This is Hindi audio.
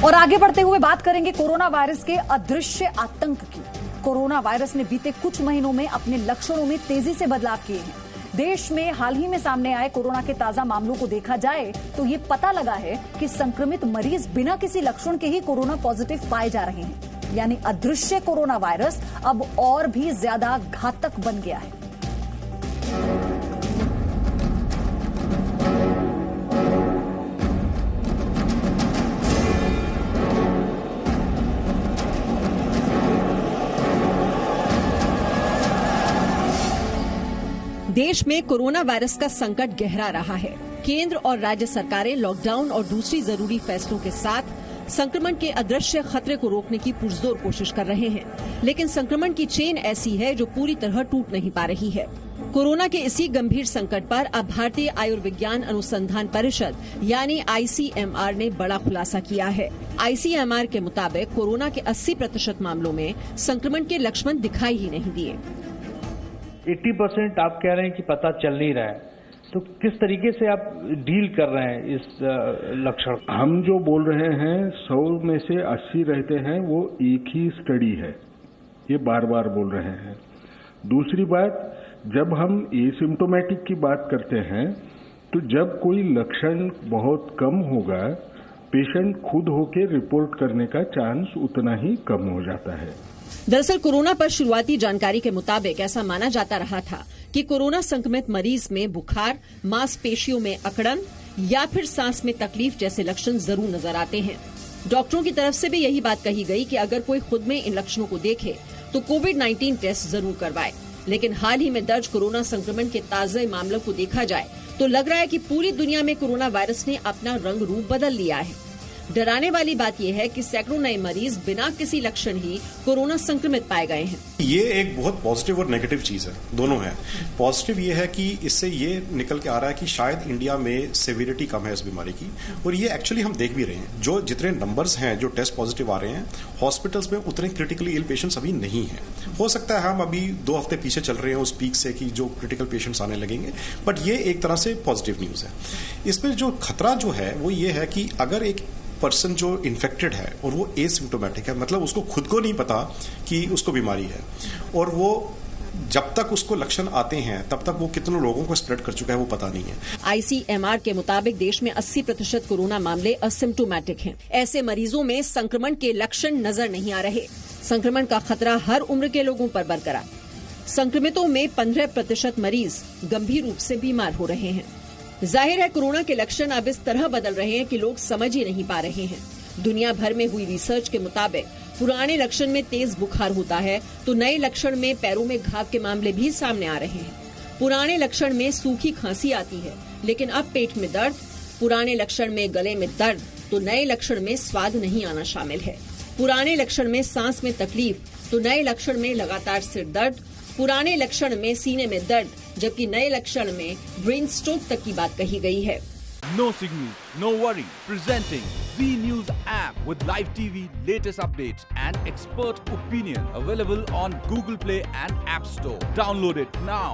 और आगे बढ़ते हुए बात करेंगे कोरोना वायरस के अदृश्य आतंक की। कोरोना वायरस ने बीते कुछ महीनों में अपने लक्षणों में तेजी से बदलाव किए हैं। देश में हाल ही में सामने आए कोरोना के ताजा मामलों को देखा जाए तो ये पता लगा है कि संक्रमित मरीज बिना किसी लक्षण के ही कोरोना पॉजिटिव पाए जा रहे हैं। यानी अदृश्य कोरोना वायरस अब और भी ज्यादा घातक बन गया है। देश में कोरोना वायरस का संकट गहरा रहा है। केंद्र और राज्य सरकारें लॉकडाउन और दूसरी जरूरी फैसलों के साथ संक्रमण के अदृश्य खतरे को रोकने की पुरजोर कोशिश कर रहे हैं, लेकिन संक्रमण की चेन ऐसी है जो पूरी तरह टूट नहीं पा रही है। कोरोना के इसी गंभीर संकट पर अब भारतीय आयुर्विज्ञान अनुसंधान परिषद यानी ICMR ने बड़ा खुलासा किया है। ICMR के मुताबिक कोरोना के 80% मामलों में संक्रमण के लक्षण दिखाई ही नहीं दिए। 80% आप कह रहे हैं कि पता चल नहीं रहा है, तो किस तरीके से आप डील कर रहे हैं इस लक्षण? हम जो बोल रहे हैं 100 में से 80 रहते हैं, वो एक ही स्टडी है, ये बार बार बोल रहे हैं। दूसरी बात, जब हम एसिम्प्टोमेटिक की बात करते हैं तो जब कोई लक्षण बहुत कम होगा, पेशेंट खुद होके रिपोर्ट करने का चांस उतना ही कम हो जाता है। दरअसल कोरोना पर शुरुआती जानकारी के मुताबिक ऐसा माना जाता रहा था कि कोरोना संक्रमित मरीज में बुखार, मांसपेशियों में अकड़न या फिर सांस में तकलीफ जैसे लक्षण जरूर नजर आते हैं। डॉक्टरों की तरफ से भी यही बात कही गई कि अगर कोई खुद में इन लक्षणों को देखे तो कोविड-19 टेस्ट जरूर करवाए। लेकिन हाल ही में दर्ज कोरोना संक्रमण के ताजे मामलों को देखा जाए तो लग रहा है कि पूरी दुनिया में कोरोना वायरस ने अपना रंग रूप बदल लिया है। डराने वाली बात यह है कि सैकड़ों नए मरीज बिना किसी लक्षण ही कोरोना संक्रमित पाए गए हैं। ये एक बहुत पॉजिटिव और नेगेटिव चीज है, दोनों है। पॉजिटिव ये है कि इससे ये निकल के आ रहा है कि शायद इंडिया में सेविरिटी कम है इस बीमारी की, और ये एक्चुअली हम देख भी रहे हैं। जो जितने नंबर्स हैं जो टेस्ट पॉजिटिव आ रहे हैं, हॉस्पिटल्स में उतने क्रिटिकली इल पेशेंट्स अभी नहीं है। हो सकता है हम अभी 2 हफ्ते पीछे चल रहे हैं उस पीक से कि जो क्रिटिकल पेशेंट्स आने लगेंगे, बट ये एक तरह से पॉजिटिव न्यूज है। इसमें जो खतरा जो है वो ये है कि अगर एक पर्सन जो इन्फेक्टेड है और वो एसिम्प्टोमेटिक है, मतलब उसको खुद को नहीं पता कि उसको बीमारी है, और वो जब तक उसको लक्षण आते हैं तब तक वो कितने लोगों को स्प्रेड कर चुका है वो पता नहीं है। ICMR के मुताबिक देश में 80% कोरोना मामले असिम्प्टोमेटिक हैं। ऐसे मरीजों में संक्रमण के लक्षण नजर नहीं आ रहे। संक्रमण का खतरा हर उम्र के लोगों पर बरकरार। संक्रमितों में 15% मरीज गंभीर रूप से बीमार हो रहे हैं। जाहिर है कोरोना के लक्षण अब इस तरह बदल रहे हैं कि लोग समझ ही नहीं पा रहे हैं। दुनिया भर में हुई रिसर्च के मुताबिक पुराने लक्षण में तेज बुखार होता है तो नए लक्षण में पैरों में घाव के मामले भी सामने आ रहे हैं। पुराने लक्षण में सूखी खांसी आती है, लेकिन अब पेट में दर्द, पुराने लक्षण में गले में दर्द तो नए लक्षण में स्वाद नहीं आना शामिल है। पुराने लक्षण में सांस में तकलीफ तो नए लक्षण में लगातार सिर दर्द, पुराने लक्षण में सीने में दर्द जबकि नए लक्षण में ब्रेन स्ट्रोक तक की बात कही गई है। No signal, no worry. Presenting Z News app with live TV, latest updates and expert opinion. Available on Google Play and App Store. Download it now.